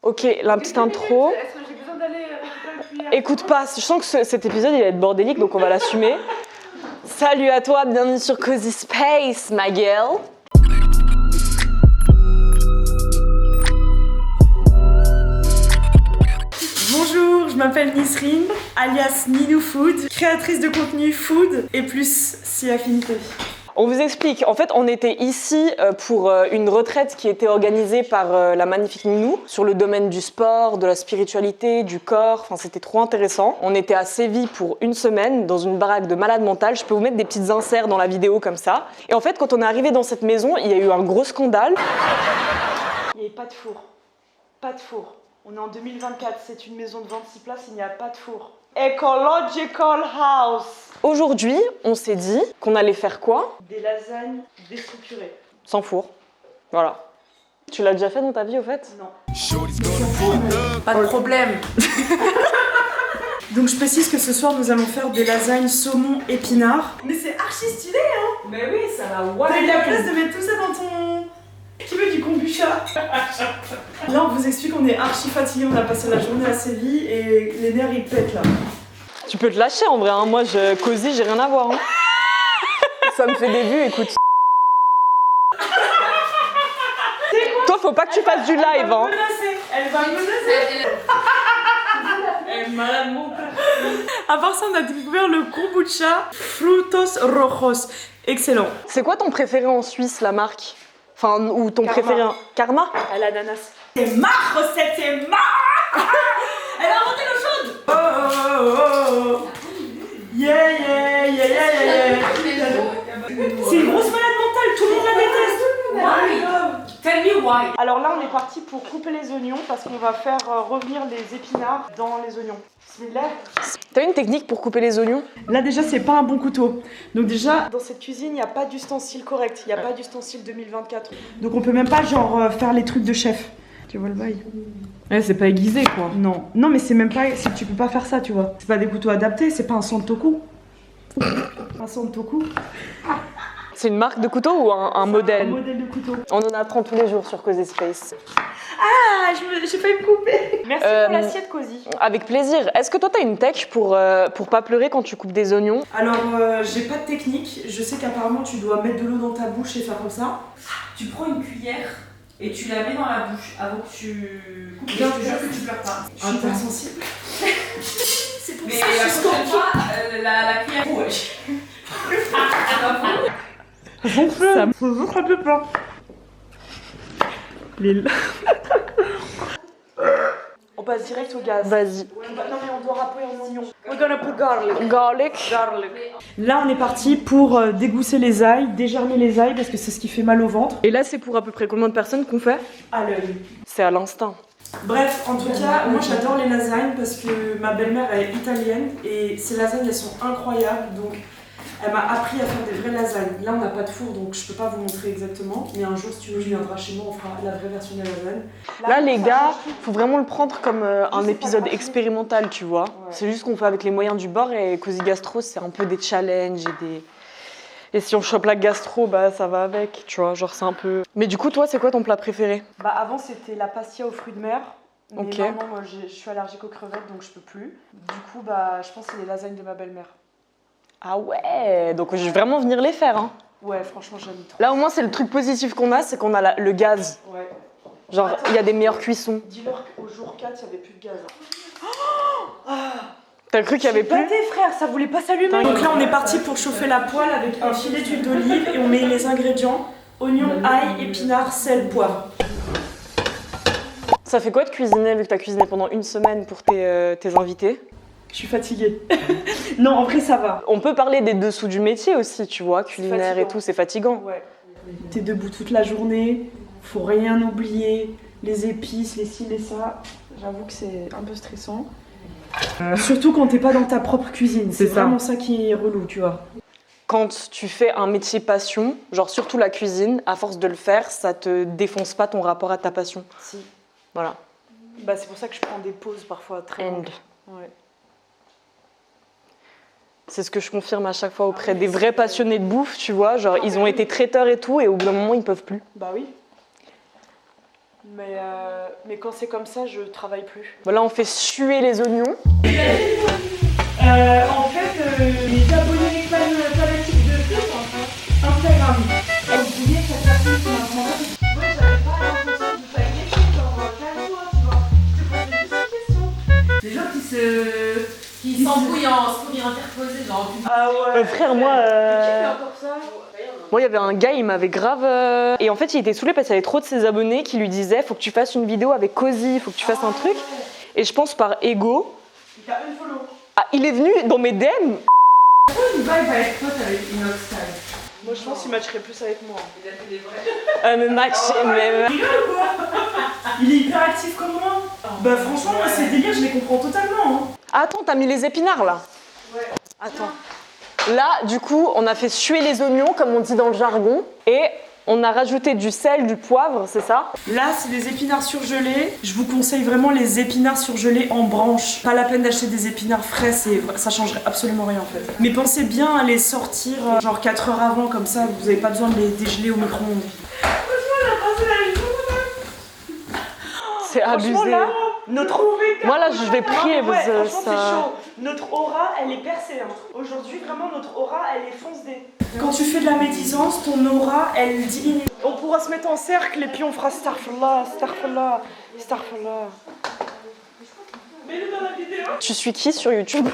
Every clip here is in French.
Ok, la petite intro. Est-ce que j'ai besoin d'aller récupérer une cuillère? Écoute pas, je sens que cet épisode il va être bordélique, donc on va l'assumer. Salut à toi, bienvenue sur Cozy Space, ma gueule. Bonjour, je m'appelle Nisrine, alias Ninou Food, créatrice de contenu food et plus si affinité. On vous explique, en fait on était ici pour une retraite qui était organisée par la magnifique Ninou sur le domaine du sport, de la spiritualité, du corps, enfin c'était trop intéressant. On était à Séville pour une semaine dans une baraque de malade mental, je peux vous mettre des petites inserts dans la vidéo comme ça. Et en fait quand on est arrivé dans cette maison, il y a eu un gros scandale. Il n'y avait pas de four, pas de four. On est en 2024, c'est une maison de 26 places, il n'y a pas de four. Ecological house. Aujourd'hui, on s'est dit qu'on allait faire quoi? Des lasagnes déstructurées. Sans four. Voilà. Tu l'as déjà fait dans ta vie au fait? Non. Pas de problème. Donc je précise que ce soir nous allons faire des lasagnes saumon épinards. Mais c'est archi stylé hein. Mais oui, ça va. T'as eu la place de mettre tout ça dans ton... Qui veut du kombucha? Là on vous explique qu'on est archi fatigué, on a passé la journée à Séville et les nerfs ils pètent là. Tu peux te lâcher en vrai, hein. Moi Cozy, j'ai rien à voir. Hein. Ça me fait des vues, écoute. Toi, faut pas que tu fasses du live. Elle va Hein. me menacer. Elle va me menacer. Elle est malade mentale. À part ça, on a découvert le kombucha Frutos Rojos. Excellent. C'est quoi ton préféré en Suisse, la marque? Enfin, ou ton Karma. préféré? Karma? À l'ananas. C'est ma recette, c'est ma. Elle a inventé l'eau chaude. Oh oh oh oh. Yeah yeah yeah yeah yeah. C'est une grosse malade mentale, tout le monde la déteste. Why? Tell me why. Alors là, on est parti pour couper les oignons parce qu'on va faire revenir les épinards dans les oignons. Bismillah. T'as une technique pour couper les oignons? Là déjà, c'est pas un bon couteau. Donc déjà, dans cette cuisine, il n'y a pas d'ustensile correct. Il n'y a pas d'ustensile 2024. Donc on peut même pas genre faire les trucs de chef. Tu vois le bail? Ouais, c'est pas aiguisé quoi. Non. Non, mais c'est même pas... Tu peux pas faire ça, tu vois. C'est pas des couteaux adaptés, c'est pas un santoku. Un santoku. C'est une marque de couteau ou un modèle? Un modèle de couteau. On en apprend tous les jours sur Cozy Space. Ah, j'ai failli me couper. Merci pour l'assiette, Cozy. Avec plaisir. Est-ce que toi t'as une tech pour pas pleurer quand tu coupes des oignons? Alors, j'ai pas de technique. Je sais qu'apparemment, tu dois mettre de l'eau dans ta bouche et faire comme ça. Tu prends une cuillère et tu la mets dans la bouche avant que tu coupes. Je te jure que tu pleures pas. Je suis hyper sensible. C'est pour Mais ça la que je suis prochaine scorpion. fois, la cuillère. Oh, wesh. Ça me fait juste un peu peur. On passe direct au gaz. Vas-y. Non mais on doit râper en oignon. We're gonna put garlic. Garlic. Là on est parti pour dégousser les ailes, dégermer les ailes parce que c'est ce qui fait mal au ventre. Et là c'est pour à peu près combien de personnes qu'on fait? À l'œil. C'est à l'instinct. Bref, en tout cas, moi j'adore les lasagnes parce que ma belle-mère elle est italienne et ces lasagnes elles sont incroyables donc elle m'a appris à faire des vraies lasagnes. Là on n'a pas de four donc je peux pas vous montrer exactement mais un jour si tu veux je viendrai chez moi on fera la vraie version de la lasagne. Là les gars, faut vraiment le prendre comme un épisode expérimental tu vois. Ouais. C'est juste qu'on fait avec les moyens du bord et Cozy Gastro c'est un peu des challenges et des... Et si on chope la gastro, bah ça va avec, tu vois, genre c'est un peu... Mais du coup, toi, c'est quoi ton plat préféré? Bah avant, c'était la pastilla aux fruits de mer. Mais Ok. maintenant, moi, je suis allergique aux crevettes, donc je peux plus. Du coup, bah, je pense que c'est les lasagnes de ma belle-mère. Ah ouais, donc je vais vraiment venir les faire. Hein. Ouais, franchement, j'aime trop. Là, au moins, c'est le truc positif qu'on a, c'est qu'on a le gaz. Ouais. Genre, il y a des meilleures cuissons. Dis-leur qu'au jour 4, il n'y avait plus de gaz. T'as cru qu'il y avait plus? Tes frères, ça voulait pas s'allumer. Donc là, on est parti pour chauffer la poêle avec un filet d'huile d'olive et on met les ingrédients oignons, ail, épinards, sel, poivre. Ça fait quoi de cuisiner, vu que t'as cuisiné pendant une semaine pour tes invités? Je suis fatiguée. Non, en vrai, ça va. On peut parler des dessous du métier aussi, tu vois, culinaire et fatigant. tout, c'est fatigant. Ouais. T'es debout toute la journée, faut rien oublier, les épices, les ci, les ça. J'avoue que c'est un peu stressant. Surtout quand t'es pas dans ta propre cuisine, c'est vraiment ça qui est relou, tu vois. Quand tu fais un métier passion, genre surtout la cuisine, à force de le faire, ça te défonce pas ton rapport à ta passion. Si. Voilà. Bah c'est pour ça que je prends des pauses parfois très longues. Ouais. C'est ce que je confirme à chaque fois auprès des vrais passionnés de bouffe, tu vois. Genre, ils ont été traiteurs et tout, et au bout d'un moment, ils peuvent plus. Bah oui. Mais quand c'est comme ça, je travaille plus. Voilà, on fait suer les oignons. En fait, les abonnés fanatiques de foot, Instagram. Elles voulaient cette personne qui m'a demandé. Ouais, j'avais pas l'impression que vous fassiez des choses, genre calme-toi, tu vois. Je te posais juste une question. Les gens qui s'embrouillent en se première interposé, genre. Ah ouais. Frère, moi. Qui fait encore ça? Moi, il y avait un gars, il m'avait grave. Et en fait, il était saoulé parce qu'il y avait trop de ses abonnés qui lui disaient faut que tu fasses une vidéo avec Cozy, faut que tu fasses un truc. Et je pense par ego. Il t'a unfollow. Ah, il est venu dans mes DM. Pourquoi une vibe va être pote avec Inoxtag? Moi, je pense qu'il matcherait plus avec moi. Il a fait des vrais. Me match. mais- Il est hyper actif comme moi. Bah, franchement, moi, ces délires, je les comprends totalement. Hein. Attends, t'as mis les épinards là. Ouais. Attends. Là, du coup, on a fait suer les oignons, comme on dit dans le jargon. Et on a rajouté du sel, du poivre, c'est ça? Là, c'est des épinards surgelés. Je vous conseille vraiment les épinards surgelés en branches. Pas la peine d'acheter des épinards frais, ça changerait absolument rien en fait. Mais pensez bien à les sortir genre 4 heures avant, comme ça vous n'avez pas besoin de les dégeler au micro-ondes. C'est abusé. Là, notre Moi là, je vais prier parce que franchement, ça. c'est chaud. Notre aura, elle est percée. Hein. Aujourd'hui, vraiment, notre aura, elle est foncée. Quand tu fais de la médisance, ton aura, elle diminue. On pourra se mettre en cercle et puis on fera Starfallah, Starfallah, Starfallah. Mets-le dans la vidéo. Tu suis qui sur YouTube?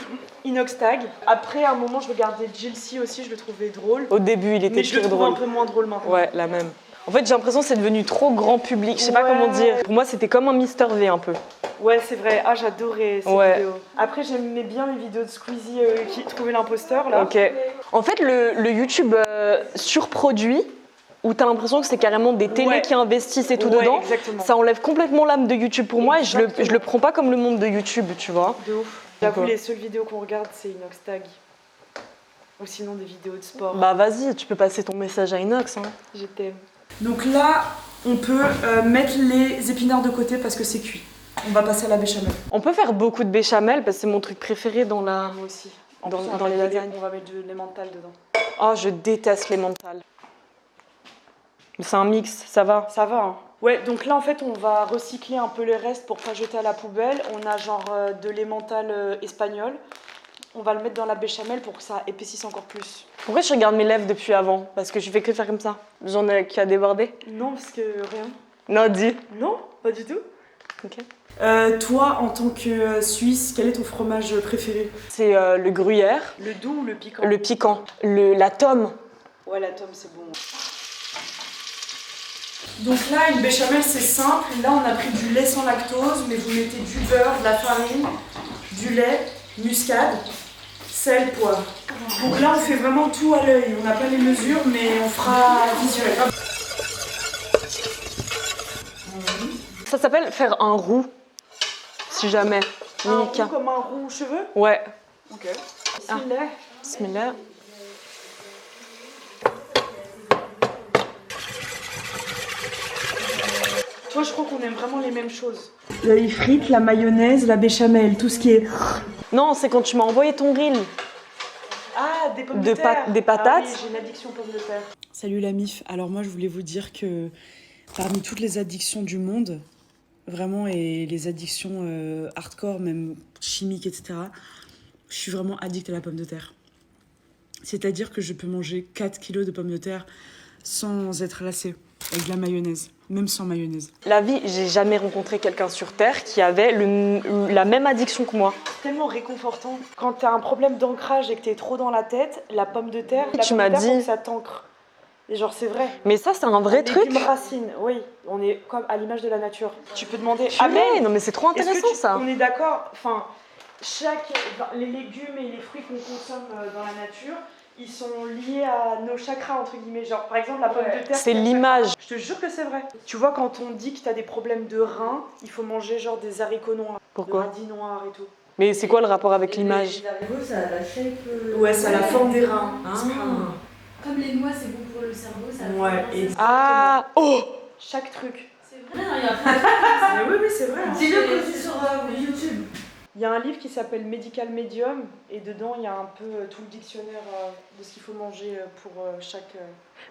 Inoxtag. Après, à un moment, je regardais Jilcy aussi, je le trouvais drôle. Au début, il était Mais je le très trouve drôle. un peu moins drôle maintenant. Ouais, la même. En fait, j'ai l'impression que c'est devenu trop grand public. Je sais pas Ouais. comment dire. Pour moi, c'était comme un Mister V un peu. Ouais, c'est vrai. Ah, j'adorais ces Ouais. vidéos. Après, j'aimais bien les vidéos de Squeezie qui trouvait l'imposteur, là. Ok. En fait, le YouTube surproduit, où t'as l'impression que c'est carrément des télés Ouais. qui investissent et tout Ouais, dedans, exactement. ça enlève complètement l'âme de YouTube pour moi et je Exactement. le prends pas comme le monde de YouTube, tu vois. De ouf. J'avoue, Pourquoi les seules vidéos qu'on regarde, c'est Inoxtag. Ou sinon des vidéos de sport. Bah vas-y, tu peux passer ton message à Inox. Hein. Je t'aime. Donc là, on peut mettre les épinards de côté parce que c'est cuit. On va passer à la béchamel. On peut faire beaucoup de béchamel parce que c'est mon truc préféré dans la. Moi aussi. Dans- En plus, on dans va les mettre lasagnes. On va mettre de l'emmental dedans. Oh, je déteste les mentales. Mais c'est un mix, ça va. Ça va, hein. Ouais, donc là, en fait, on va recycler un peu les restes pour pas jeter à la poubelle. On a genre de l'emmental espagnol. On va le mettre dans la béchamel pour que ça épaississe encore plus. Pourquoi je regarde mes lèvres depuis avant? Parce que je fais que faire comme ça. J'en ai qui a débordé. Non, parce que rien. Non, dis. Non, pas du tout. Ok. Toi, en tant que Suisse, quel est ton fromage préféré? C'est le gruyère, Le doux ou le piquant? le piquant, la tome. Ouais, la tome, c'est bon. Donc là, une béchamel, c'est simple. Là, on a pris du lait sans lactose, mais vous mettez du beurre, de la farine, du lait, muscade, sel, poivre. Donc là, on fait vraiment tout à l'œil. On n'a pas les mesures, mais on fera visuel. Ça s'appelle faire un roux, si jamais. Un roux Nika. comme un roux aux cheveux? Ouais. Ok. Bismillah. Bismillah. Toi, je crois qu'on aime vraiment les mêmes choses. Les frites, la mayonnaise, la béchamel, tout ce qui est... Non, c'est quand tu m'as envoyé ton reel. Ah, des pommes De de terre. des patates. Ah oui, j'ai une addiction pommes de terre. Salut la MIF. Alors moi, je voulais vous dire que parmi toutes les addictions du monde, vraiment, et les addictions hardcore, même chimiques, etc., je suis vraiment addict à la pomme de terre. C'est-à-dire que je peux manger 4 kilos de pommes de terre sans être lassée, avec de la mayonnaise, même sans mayonnaise. La vie, j'ai jamais rencontré quelqu'un sur Terre qui avait la même addiction que moi. C'est tellement réconfortant. Quand t'as un problème d'ancrage et que t'es trop dans la tête, la pomme de terre, Tu m'as dit. faut que ça t'ancre. Et genre, c'est vrai. Mais ça, c'est un vrai Les truc. légumes racines, oui. On est comme à l'image de la nature. Tu peux demander... Purée, non mais c'est trop Est-ce que intéressant ça. On est d'accord, enfin, les légumes et les fruits qu'on consomme dans la nature, ils sont liés à nos chakras, entre guillemets. Genre, par exemple, la pomme de terre... C'est l'image. Je te jure que c'est vrai. Tu vois, quand on dit que t'as des problèmes de reins, il faut manger genre des haricots noirs. Pourquoi? Des radis noirs et tout. Mais c'est quoi le rapport avec l'image? Les haricots, ça a la shape. Ouais, ça a la forme des reins. Ah. Comme les noix, c'est bon pour le cerveau, ça. Ouais, et Ah. Oh. chaque truc. C'est vrai, il y a plein de Mais oui, c'est vrai. hein. Dis-le que c'est sur YouTube. Il y a un livre qui s'appelle Medical Medium et dedans il y a un peu tout le dictionnaire de ce qu'il faut manger pour chaque...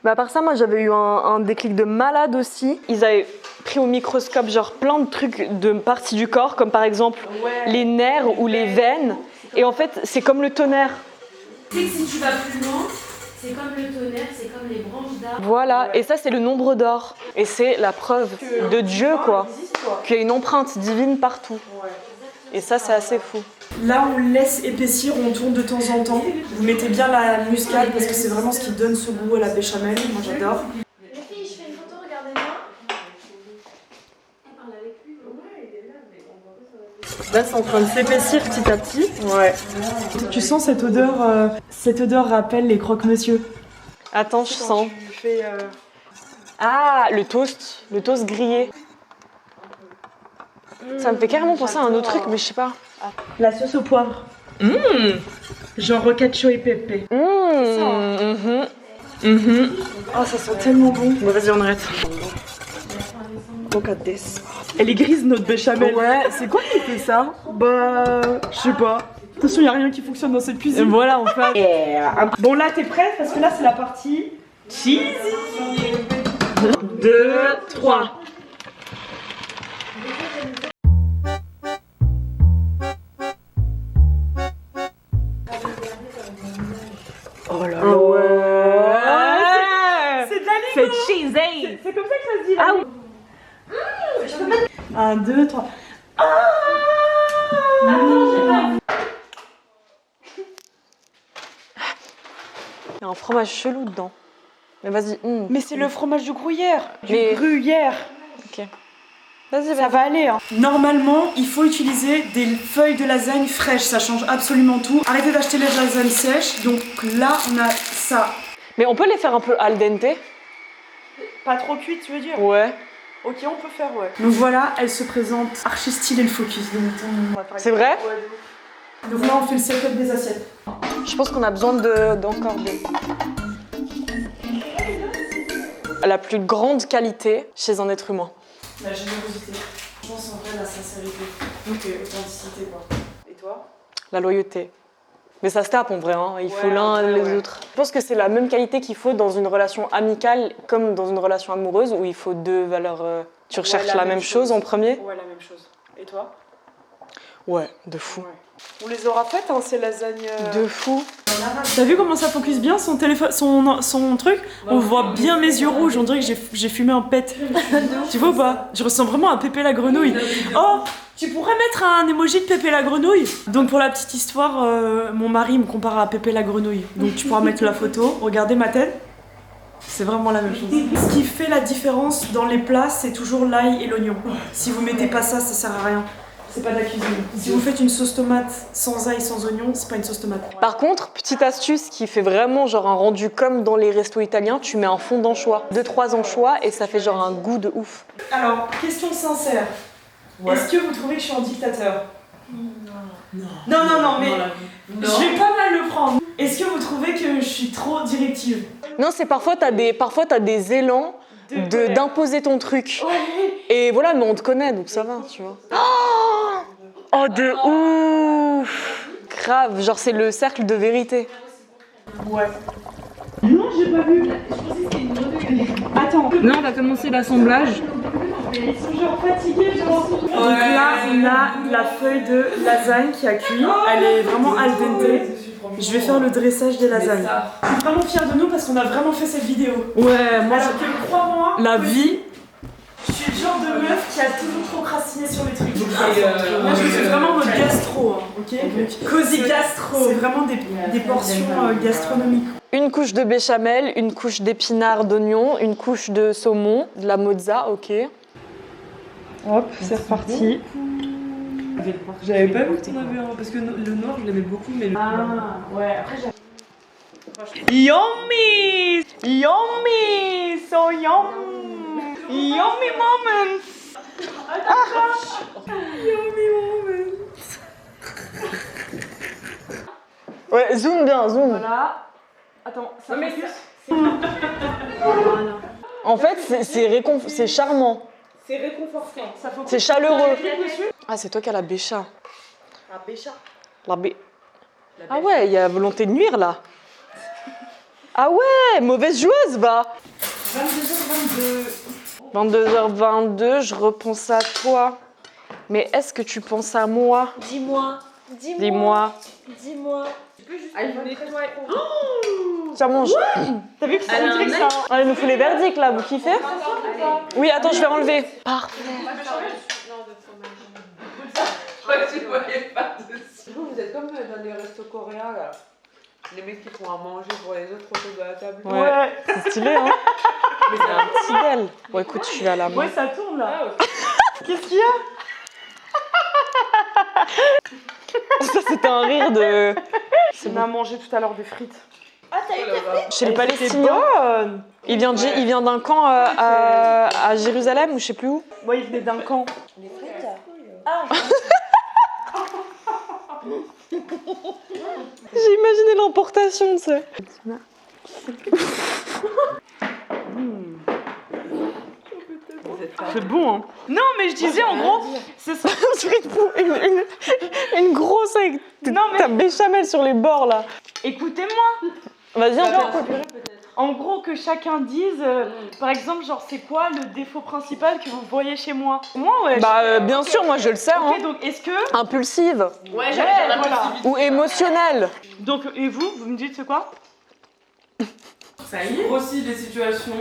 Mais à part ça, moi j'avais eu un déclic de malade aussi. Ils avaient pris au microscope genre plein de trucs de parties du corps, comme par exemple les nerfs ou les veines. Et en fait, c'est comme le tonnerre. Tu sais que si tu vas plus loin, c'est comme le tonnerre, c'est comme les branches d'arbres. Voilà, et ça c'est le nombre d'or. Et c'est la preuve de Dieu quoi, qu'il y a une empreinte divine partout. Et ça c'est assez fou. Là on laisse épaissir, on tourne de temps en temps. Vous mettez bien la muscade parce que c'est vraiment ce qui donne ce goût à la béchamel, moi j'adore. Les filles, je fais une photo, regardez-moi. Elle parle avec lui. Ouais, il est là, mais on voit pas. Là c'est en train de s'épaissir petit à petit. Ouais. Tu sens cette odeur rappelle les croque-monsieur. Attends, je sens. Tu fais, Ah, le toast grillé. Ça me fait carrément penser à un autre truc, mais je sais pas. la sauce au poivre. Genre cacio et pepe. Oh, ça sent tellement bon. Bon, vas-y, on arrête. Look at this. Elle est grise notre béchamel. Ouais, c'est quoi qui fait ça? Bah, je sais pas. Attention, y a rien qui fonctionne dans cette cuisine. Et voilà, on fait. Bon, là, t'es prête? Parce que là, c'est la partie cheesy. 2, 3. Oh là là. Ouais. C'est de la Lego. C'est cheesy. C'est comme ça que ça se dit. Ah oui. 1, 2, 3. Il y a un fromage chelou dedans. Mais vas-y. Mais c'est le fromage du gruyère. Mais- Gruyère. Ok. Vas-y, Ça va aller. Hein. Normalement, il faut utiliser des feuilles de lasagne fraîches. Ça change absolument tout. Arrêtez d'acheter les lasagnes sèches. Donc là, on a ça. Mais on peut les faire un peu al dente? Pas trop cuite, tu veux dire? Ouais. Ok, on peut faire, ouais. Donc voilà, elle se présente archi stylée le focus. C'est vrai? Donc là, on fait le setup des assiettes. Je pense qu'on a besoin d'encore de... La plus grande qualité chez un être humain. La générosité. Je pense en vrai la sincérité. Donc authenticité, quoi. Et toi? La loyauté. Mais ça se tape en vrai, hein. Il faut Ouais, l'un ouais, les ouais. autres. Je pense que c'est la même qualité qu'il faut dans une relation amicale comme dans une relation amoureuse où il faut deux valeurs. Tu recherches la même chose en premier? Ouais, la même chose. Et toi? Ouais, de fou. Ouais. On les aura faites, hein, ces lasagnes. De fou. T'as vu comment ça focus bien son téléphone, son truc? On voit bien mes yeux rouges, on dirait que j'ai fumé un pet. Tu vois ou pas? Je ressens vraiment un Pépé la grenouille. Oh, tu pourrais mettre un emoji de Pépé la grenouille? Donc pour la petite histoire, mon mari me compare à Pépé la grenouille. Donc tu pourras mettre la photo, regardez ma tête. C'est vraiment la même chose. Ce qui fait la différence dans les plats, c'est toujours l'ail et l'oignon. Si vous mettez pas ça, ça sert à rien. C'est pas de la cuisine. Si vous faites une sauce tomate sans ail, sans oignon, c'est pas une sauce tomate. Par contre, petite astuce qui fait vraiment genre un rendu comme dans les restos italiens, tu mets un fond d'anchois, 2-3 anchois et ça fait genre un goût de ouf. Alors, question sincère. Est-ce que vous trouvez que je suis un dictateur? Non, mais je vais pas mal le prendre. Est-ce que vous trouvez que je suis trop directive? Non, c'est parfois t'as des élans d'imposer ton truc. Et voilà, mais on te connaît donc ça va, tu vois. Oh de ouf! Grave, genre c'est le cercle de vérité. Ouais. Non, j'ai pas vu. Attends. Là, on va commencer l'assemblage. Ils sont genre fatigués, genre. Donc là, on a la feuille de lasagne qui a cuit. Elle est vraiment al dente. Je vais faire le dressage des lasagnes. Je suis vraiment fière de nous parce qu'on a vraiment fait cette vidéo. Ouais, moi, Alors que crois-moi, la vie. je suis le genre de meuf qui a toujours procrastiné sur les trucs. Moi, je suis vraiment en mode gastro, hein, ok? Cozy gastro. C'est vraiment des portions gastronomiques. Une couche de béchamel, une couche d'épinards d'oignon, une couche de saumon, de la mozza, ok. Hop, c'est reparti. J'avais pas vu que t'en avais un, parce que le noir je l'aimais beaucoup, mais le Ouais, après j'ai... Yummy! Yummy! So yum! Yummy moment! Ouais, zoom bien, zoom. Voilà. Attends, ça mais focus. En fait, c'est charmant. C'est réconfortant. Ça focus. C'est chaleureux. Dessus. Ah, c'est toi qui as la bécha. La pécha. Ah ouais, il y a volonté de nuire là. Ah ouais, mauvaise joueuse, va. 22h22. 22h22, je repense à toi. Mais est-ce que tu penses à moi? Dis-moi. Dis-moi. Dis-moi. Ça mange. T'as vu que c'est un truc ça? Elle nous fout les verdicts là, vous kiffez? Oui, attends, je vais enlever. Parfait. Vous êtes comme dans les restos coréens là. Les mecs qui font à manger pour les autres autour de la table. Ouais, c'est stylé, hein. Mais c'est un petit bel. Bon, écoute, je suis à la main. Ouais, ça tourne là. Qu'est-ce qu'il y a? Ça, c'était un rire de. On a mangé tout à l'heure des frites. Ah, t'as eu tes frites? Chez les C'était Palestiniens. bonne. Il vient d'un camp à Jérusalem ou je sais plus où. Ouais, il venait d'un camp. Les frites? Ah, J'ai imaginé l'emportation de ça. C'est bon, hein. Non, mais je disais en gros, c'est ça. Une grosse avec Non, mais- ta béchamel sur les bords là. Écoutez-moi. Vas-y, on Non. peut. En gros, que chacun dise, par exemple, genre, c'est quoi le défaut principal que vous voyez chez moi? Moi, ouais. Bah, bien sûr, moi je le sais. Ok, Hein. donc est-ce que. Impulsive Ouais, voilà. ou émotionnelle. Donc, et vous me dites c'est quoi? Ça y est. Aussi des situations.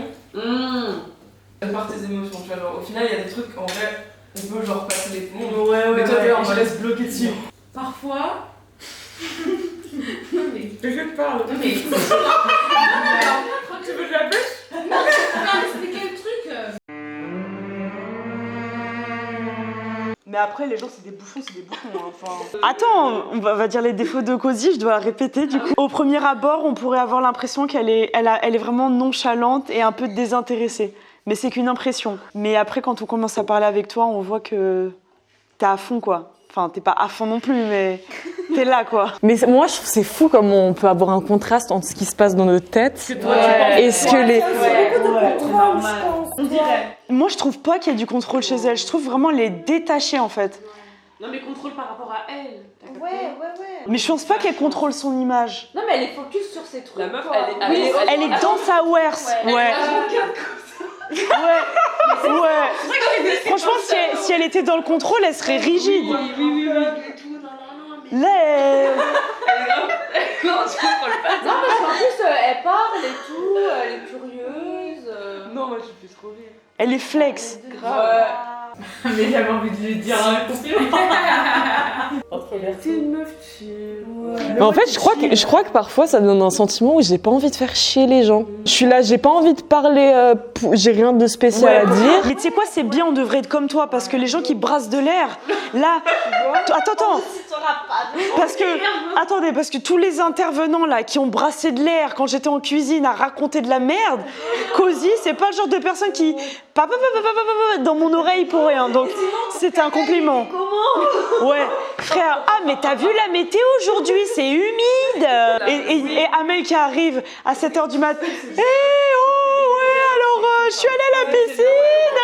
Par tes émotions, tu vois. Genre, au final, il y a des trucs, en vrai, on peut genre passer les plombs. Ouais, mais toi, t'es en mode laisse bloquer dessus. Parfois. Mais je te parle. Non, mais. Tu veux de la pêche? C'était quel truc Mais après, les gens, c'est des bouffons, hein, enfin... Attends, on va dire les défauts de Cozy, je dois la répéter du coup. Au premier abord, on pourrait avoir l'impression qu'elle est vraiment nonchalante et un peu désintéressée. Mais c'est qu'une impression. Mais après, quand on commence à parler avec toi, on voit que t'es à fond, quoi. Enfin, t'es pas à fond non plus, mais t'es là, quoi. Mais moi, je trouve que c'est fou comme on peut avoir un contraste entre ce qui se passe dans notre tête et ce que les. On dirait. Moi, je trouve pas qu'il y ait du contrôle chez elle. Je trouve vraiment les détacher, en fait. Non, mais contrôle par rapport à elle. T'as capté ouais. Mais je pense pas qu'elle contrôle son image. Non, mais elle est focus sur ses trucs. La meuf, quoi. elle est- Elle est dans sa wares. Ouais. Ouais. Franchement, si elle était dans le contrôle, elle serait rigide. Oui. Là, elle... Non, tu contrôles pas. Non, parce qu'en plus, elle parle et tout, elle est curieuse. Non, moi, je fais trop rire. elle est flex. Grave. Mais j'avais envie de lui dire un compliment. T'es une meuf chill. Mais en fait, je crois que parfois, ça donne un sentiment où j'ai pas envie de faire chier les gens. Je suis là, j'ai pas envie de parler. J'ai rien de spécial à dire. Mais tu sais quoi, c'est bien, on devrait être comme toi, parce que les gens qui brassent de l'air, là... Attends. Parce que tous les intervenants là qui ont brassé de l'air quand j'étais en cuisine à raconter de la merde, Cozy, c'est pas le genre de personne qui dans mon oreille pour rien. Donc c'était un compliment. Comment? Ouais, frère. Ah mais t'as vu la météo aujourd'hui, c'est humide. Et Amel qui arrive à 7h du mat. Eh oh ouais alors je suis allée à la piscine.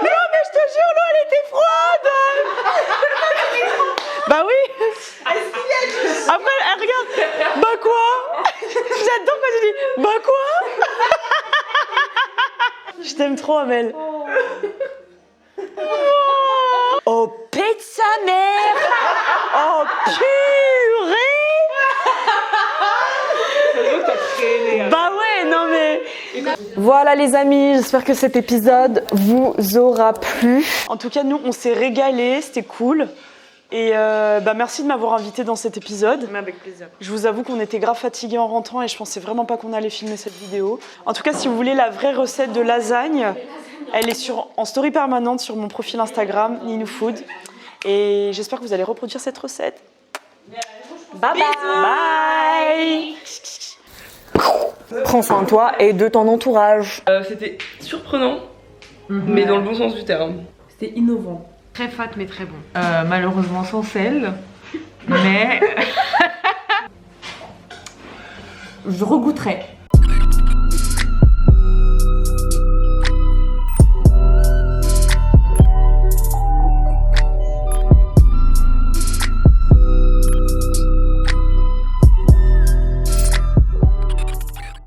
Non mais je te jure l'eau elle était froide. Bah oui. Après, elle regarde. Bah quoi? J'adore quand tu dis bah quoi? Je t'aime trop, Amel. Oh, pète sa mère. Oh, purée. Bah ouais, non mais... Voilà les amis, j'espère que cet épisode vous aura plu. En tout cas, nous, on s'est régalés, c'était cool. Et merci de m'avoir invité dans cet épisode. Mais avec plaisir. Je vous avoue qu'on était grave fatigués en rentrant et je pensais vraiment pas qu'on allait filmer cette vidéo. En tout cas, si vous voulez la vraie recette de lasagne, elle est en story permanente sur mon profil Instagram, Ninou Food. Et j'espère que vous allez reproduire cette recette. Bye bye. Bye. Prends soin de toi et de ton entourage. C'était surprenant, mais dans le bon sens du terme. C'était innovant. Très fat mais très bon. Malheureusement sans sel, mais je regoûterai.